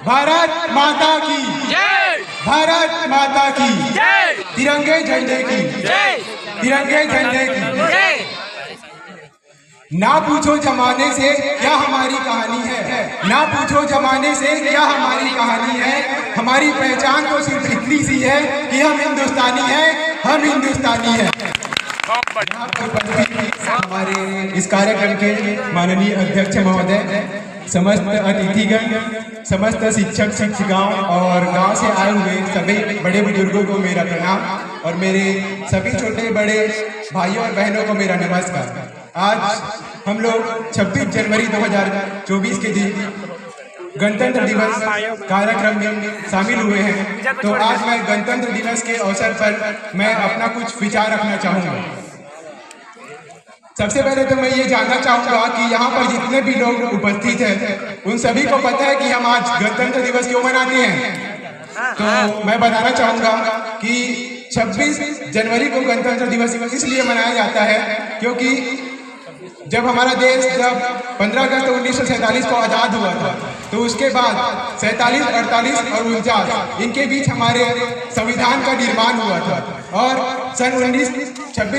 भारत माता की जय, भारत माता की जय, तिरंगे झंडे की जय, तिरंगे झंडे की जय। ना पूछो जमाने से क्या हमारी कहानी है, ना पूछो जमाने से क्या हमारी कहानी है। हमारी पहचान तो सिर्फ इतनी सी है कि हम हिंदुस्तानी हैं, हम हिंदुस्तानी हैं। हमारे इस कार्यक्रम के माननीय अध्यक्ष महोदय, समस्त अतिथिगण, समस्त शिक्षक शिक्षिकाओं और गांव से आए हुए सभी बड़े बुजुर्गों को मेरा प्रणाम और मेरे सभी छोटे बड़े भाइयों और बहनों को मेरा नमस्कार। आज हम लोग 26 जनवरी 2024 के दिन गणतंत्र दिवस कार्यक्रम में शामिल हुए हैं। तो आज मैं गणतंत्र दिवस के अवसर पर मैं अपना कुछ विचार रखना चाहूँगा। सबसे पहले तो मैं ये जानना चाहूँगा कि यहाँ पर जितने भी लोग उपस्थित हैं उन सभी को पता है कि हम आज गणतंत्र दिवस क्यों मनाते हैं। तो मैं बताना चाहूँगा कि 26 जनवरी को गणतंत्र दिवस इसलिए मनाया जाता है क्योंकि जब हमारा देश 15 अगस्त 1947 को आज़ाद हुआ था, तो उसके बाद 47, 48 और 49 इनके बीच हमारे संविधान का निर्माण हुआ था और 26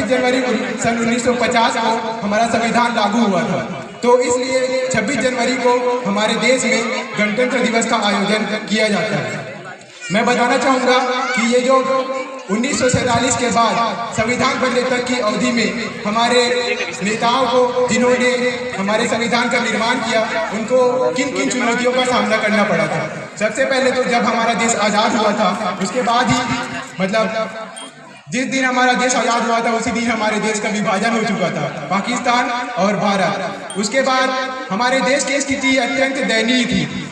जनवरी सन 1950 को हमारा संविधान लागू हुआ था। तो इसलिए 26 जनवरी को हमारे देश में गणतंत्र दिवस का आयोजन किया जाता है। मैं बताना चाहूँगा कि ये जो 1947 के बाद संविधान बनने तक की अवधि में हमारे नेताओं को, जिन्होंने हमारे संविधान का निर्माण किया, उनको किन किन चुनौतियों का सामना करना पड़ा था। सबसे पहले तो जब हमारा देश आज़ाद हुआ था उसके बाद ही मतलब जिस दिन हमारा देश आज़ाद हुआ था उसी दिन हमारे देश का विभाजन हो चुका था, पाकिस्तान और भारत। उसके बाद हमारे देश की स्थिति अत्यंत दयनीय थी।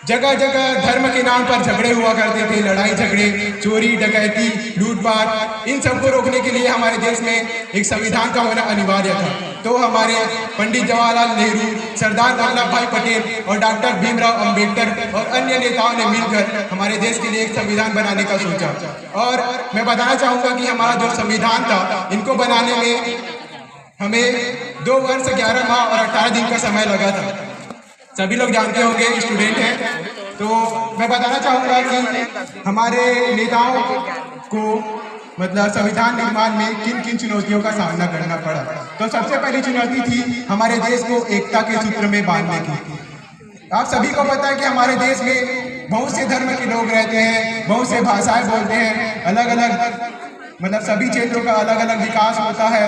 जगह जगह धर्म के नाम पर झगड़े हुआ करते थे, लड़ाई झगड़े, चोरी डकैती, लूटपाट। इन सबको रोकने के लिए हमारे देश में एक संविधान का होना अनिवार्य था। तो हमारे पंडित जवाहरलाल नेहरू, सरदार वल्लभ भाई पटेल और डॉक्टर भीमराव अंबेडकर और अन्य नेताओं ने मिलकर हमारे देश के लिए एक संविधान बनाने का सोचा। और मैं बताना चाहूँगा कि हमारा जो संविधान था, इनको बनाने में हमें 2 वर्ष 11 माह और 18 दिन का समय लगा था। सभी लोग जानते होंगे, स्टूडेंट हैं। तो मैं बताना चाहूँगा कि हमारे नेताओं को मतलब संविधान निर्माण में किन किन चुनौतियों का सामना करना पड़ा। तो सबसे पहली चुनौती थी हमारे देश को एकता के सूत्र में बांधने की। आप सभी को पता है कि हमारे देश में बहुत से धर्म के लोग रहते हैं, बहुत से भाषाएं बोलते हैं, अलग अलग मतलब सभी क्षेत्रों का अलग अलग विकास होता है।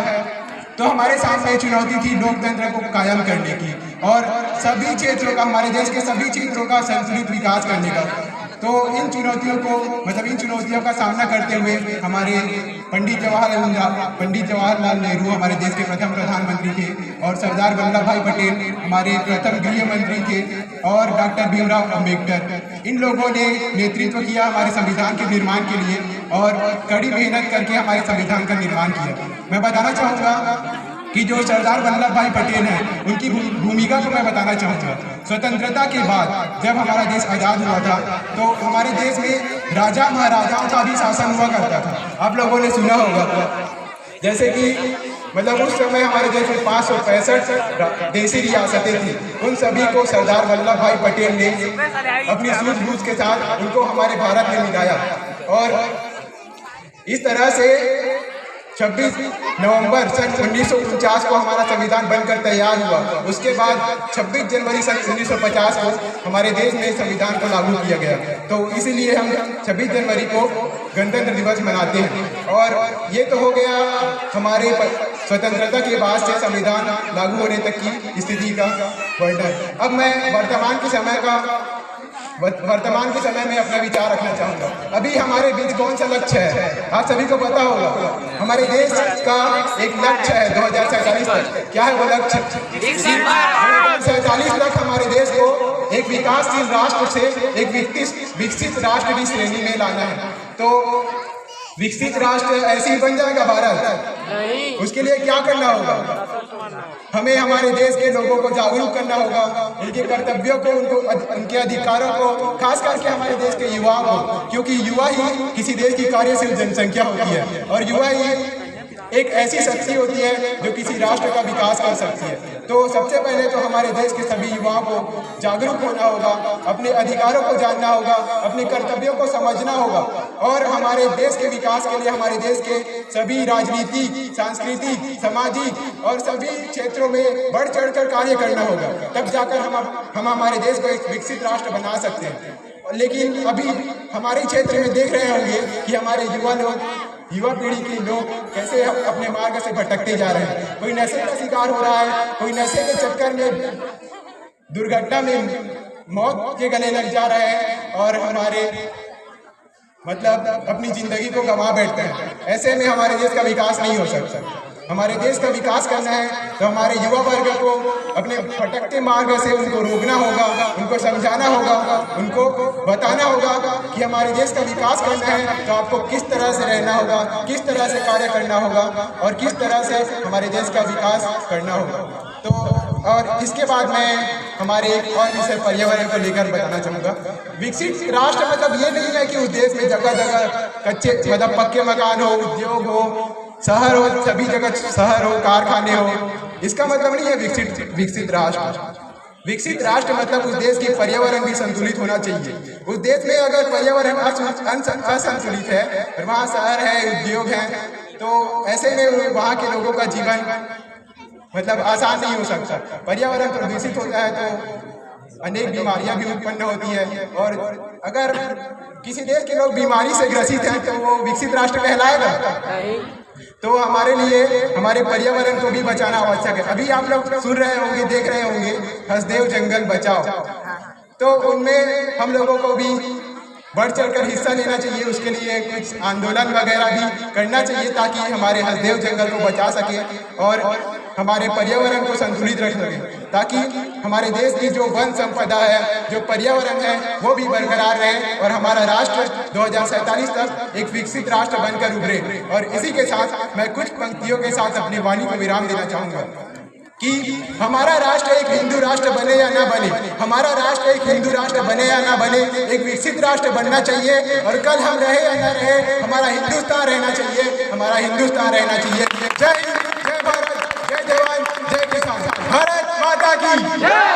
तो हमारे सामने चुनौती थी लोकतंत्र को कायम करने की और सभी क्षेत्रों का, हमारे देश के सभी क्षेत्रों का संतुलित विकास करने का। तो इन चुनौतियों का सामना करते हुए हमारे पंडित जवाहरलाल नेहरू हमारे देश के प्रथम प्रधानमंत्री थे और सरदार वल्लभ भाई पटेल हमारे प्रथम गृह मंत्री थे और डॉक्टर भीमराव अंबेडकर, इन लोगों ने नेतृत्व किया हमारे संविधान के निर्माण के लिए और कड़ी मेहनत करके हमारे संविधान का निर्माण किया। मैं बताना चाहूँगा कि जो सरदार वल्लभ भाई पटेल हैं, उनकी भूमिका को मैं बताना चाहूँगा। स्वतंत्रता के बाद जब हमारा देश आज़ाद हुआ था तो हमारे देश में राजा महाराजाओं का भी शासन हुआ करता था। आप लोगों ने सुना होगा, जैसे कि मतलब उस समय हमारे देश में 565 देशी रियासतें थी। उन सभी को सरदार वल्लभ भाई पटेल ने अपनी सूझबूझ के साथ उनको हमारे भारत में मिलाया और इस तरह से 26 नवंबर सन 1949 को हमारा संविधान बनकर तैयार हुआ। उसके बाद 26 जनवरी सन 1950 को हमारे देश में संविधान को लागू किया गया। तो इसीलिए हम 26 जनवरी को गणतंत्र दिवस मनाते हैं। और ये तो हो गया हमारे स्वतंत्रता के बाद से संविधान लागू होने तक की स्थिति का वर्णन। अब मैं वर्तमान के समय में अपना विचार रखना चाहूँगा। अभी हमारे बीच कौन सा लक्ष्य है, आप सभी को पता होगा। हमारे देश का एक लक्ष्य है 2047 तक। क्या है वो लक्ष्य? 2047 तक हमारे देश को एक विकासशील राष्ट्र से एक विकसित राष्ट्र की श्रेणी में लाना है। तो विकसित राष्ट्र ऐसे ही बन जाएगा भारत? उसके लिए क्या करना होगा? हमें हमारे देश के लोगों को जागरूक करना होगा, उनके कर्तव्यों को, उनके अधिकारों को, खास करके हमारे देश के युवाओं को, क्योंकि युवा ही किसी देश की कार्यशील जनसंख्या होती है और युवा ही एक ऐसी शक्ति होती है जो किसी राष्ट्र का विकास कर सकती है। तो सबसे पहले तो हमारे देश के सभी युवाओं को जागरूक होना होगा, अपने अधिकारों को जानना होगा, अपने कर्तव्यों को समझना होगा और हमारे देश के विकास के लिए हमारे देश के सभी राजनीतिक, सांस्कृतिक, सामाजिक और सभी क्षेत्रों में बढ़ चढ़कर कार्य करना होगा। तब जाकर हम हमारे देश को एक विकसित राष्ट्र बना सकते हैं। लेकिन अभी हमारे क्षेत्र में देख रहे होंगे कि हमारे युवा पीढ़ी के लोग कैसे अपने मार्ग से भटकते जा रहे हैं। कोई नशे का शिकार हो रहा है, कोई नशे के चक्कर में दुर्घटना में मौत के गले लग जा रहे हैं और हमारे अपनी जिंदगी को गंवा बैठते हैं। ऐसे में हमारे देश का विकास नहीं हो सकता। हमारे देश का विकास करना है तो हमारे युवा वर्ग को अपने भटकते मार्ग से उनको रोकना होगा, उनको समझाना होगा, उनको बताना होगा कि हमारे देश का विकास करना है तो आपको किस तरह से रहना होगा, किस तरह से कार्य करना होगा और किस तरह से हमारे देश का विकास करना होगा। तो और इसके बाद मैं हमारे एक और विषय पर्यावरण को लेकर बताना चाहूँगा। विकसित राष्ट्र ये नहीं है कि उस देश में जगह जगह कच्चे पक्के मकान हो, उद्योग हो, शहर हो, सभी जगह शहर हो, कारखाने हो। इसका मतलब नहीं है विकसित राष्ट्र। विकसित राष्ट्र उस देश की पर्यावरण भी संतुलित होना चाहिए। उस देश में अगर पर्यावरण असंतुलित है और वहाँ शहर है, उद्योग है, तो ऐसे में वहाँ के लोगों का जीवन आसान नहीं हो सकता। पर्यावरण प्रदूषित होता है तो अनेक बीमारियां भी उत्पन्न होती है और अगर किसी देश के लोग बीमारी से ग्रसित हैं तो वो विकसित राष्ट्र कहलाएगा। तो हमारे लिए हमारे पर्यावरण को भी बचाना आवश्यक है। अभी आप लोग सुन रहे होंगे, देख रहे होंगे हंसदेव जंगल बचाओ, तो उनमें हम लोगों को भी बढ़ चढ़कर हिस्सा लेना चाहिए। उसके लिए कुछ आंदोलन वगैरह भी करना चाहिए ताकि हमारे हंसदेव जंगल को बचा सके और हमारे पर्यावरण को संतुलित रख सके, ताकि हमारे देश की जो वन संपदा है, जो पर्यावरण है, वो भी बरकरार रहे और हमारा राष्ट्र 2047 तक एक विकसित राष्ट्र बनकर उभरे। और इसी के साथ मैं कुछ पंक्तियों के साथ अपनी वाणी को विराम देना चाहूँगा कि हमारा राष्ट्र एक हिंदू राष्ट्र बने या ना बने, हमारा राष्ट्र एक हिंदू राष्ट्र बने या ना बने, एक विकसित राष्ट्र बनना चाहिए। और कल हम रहे या ना रहे, हमारा हिंदुस्तान रहना चाहिए, हमारा हिंदुस्तान रहना चाहिए। जय हिंद, जय भारत, जय जवान, जय किसान, भारत माता की जय।